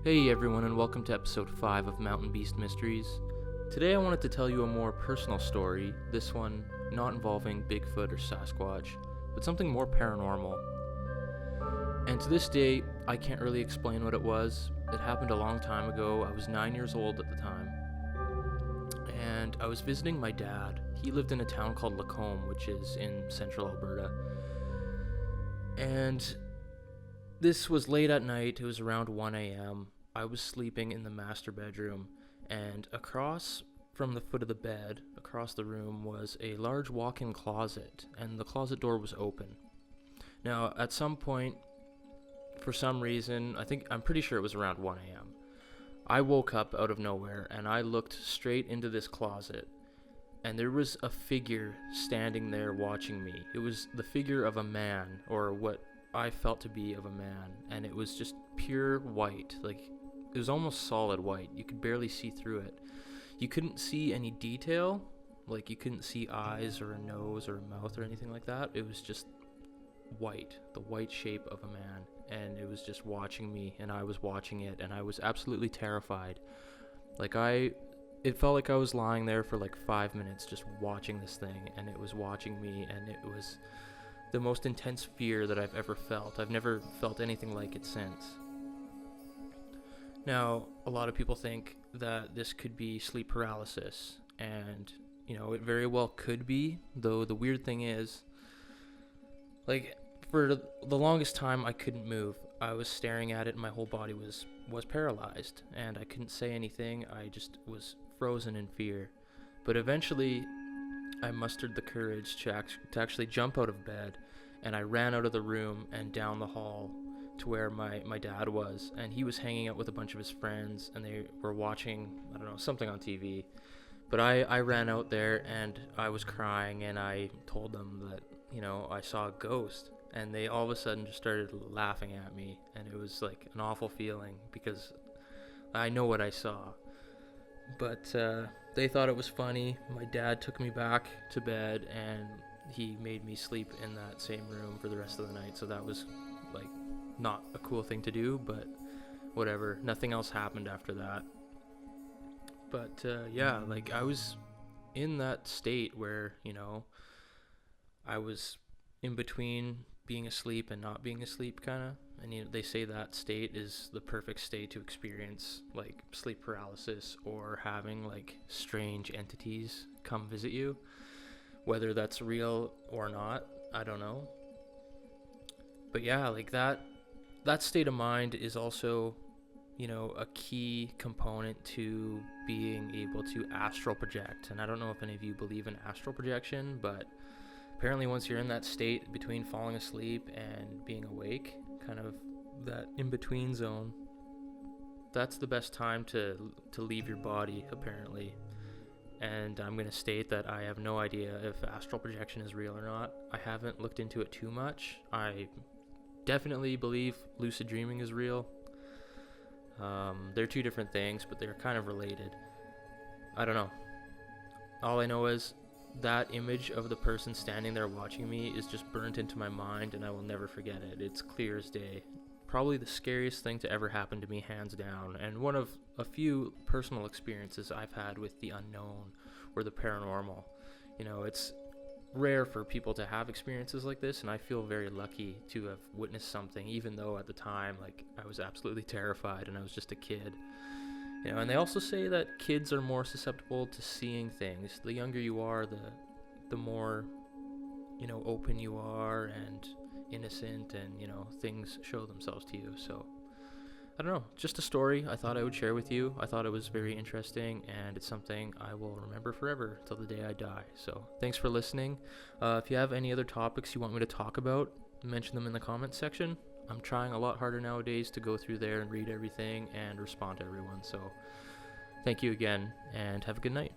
Hey everyone, and welcome to episode 5 of Mountain Beast Mysteries. Today I wanted to tell you a more personal story, this one not involving Bigfoot or Sasquatch, but something more paranormal. And to this day, I can't really explain what it was. It happened a long time ago. I was 9 years old at the time. And I was visiting my dad. He lived in a town called Lacombe, which is in central Alberta. And this was late at night. It was around 1 a.m. I was sleeping in the master bedroom, and across from the foot of the bed, across the room, was a large walk-in closet, and the closet door was open. Now, at some point, for some reason, I'm pretty sure it was around 1 a.m., I woke up out of nowhere, and I looked straight into this closet, and there was a figure standing there watching me. It was the figure of a man, or what I felt to be of a man, and it was just pure white. Like, it was almost solid white. You could barely see through it. You couldn't see any detail, like you couldn't see eyes or a nose or a mouth or anything like that. It was just white, the white shape of a man, and it was just watching me, and I was watching it, and I was absolutely terrified. It felt like I was lying there for like 5 minutes just watching this thing, and it was watching me, and it was the most intense fear that I've ever felt. I've never felt anything like it since. Now, a lot of people think that this could be sleep paralysis, and, it very well could be, though the weird thing is, for the longest time, I couldn't move. I was staring at it, and my whole body was paralyzed, and I couldn't say anything. I just was frozen in fear. But eventually, I mustered the courage to actually jump out of bed, and I ran out of the room and down the hall to where my dad was, and he was hanging out with a bunch of his friends, and they were watching, something on TV. But I ran out there, and I was crying, and I told them that, I saw a ghost, and they all of a sudden just started laughing at me, and it was like an awful feeling, because I know what I saw. But they thought it was funny. My dad took me back to bed, and he made me sleep in that same room for the rest of the night. So that was not a cool thing to do, but whatever. Nothing else happened after that. But I was in that state where, I was in between being asleep and not being asleep, kind of. And they say that state is the perfect state to experience sleep paralysis or having strange entities come visit you. Whether that's real or not, I don't know. But yeah, that state of mind is also, a key component to being able to astral project. And I don't know if any of you believe in astral projection, but apparently once you're in that state between falling asleep and being awake, kind of that in-between zone, that's the best time to leave your body, apparently. And I'm going to state that I have no idea if astral projection is real or not. I haven't looked into it too much. I definitely believe lucid dreaming is real. They're two different things, but they're kind of related. I don't know. All I know is that image of the person standing there watching me is just burnt into my mind, and I will never forget it. It's clear as day. Probably the scariest thing to ever happen to me, hands down, and one of a few personal experiences I've had with the unknown or the paranormal. It's rare for people to have experiences like this, and I feel very lucky to have witnessed something, even though at the time, I was absolutely terrified and I was just a kid. And they also say that kids are more susceptible to seeing things. The younger you are, the more, open you are and innocent, and, things show themselves to you. So, I don't know, just a story I thought I would share with you. I thought it was very interesting, and it's something I will remember forever till the day I die. So, thanks for listening. If you have any other topics you want me to talk about, mention them in the comments section. I'm trying a lot harder nowadays to go through there and read everything and respond to everyone. So, thank you again, and have a good night.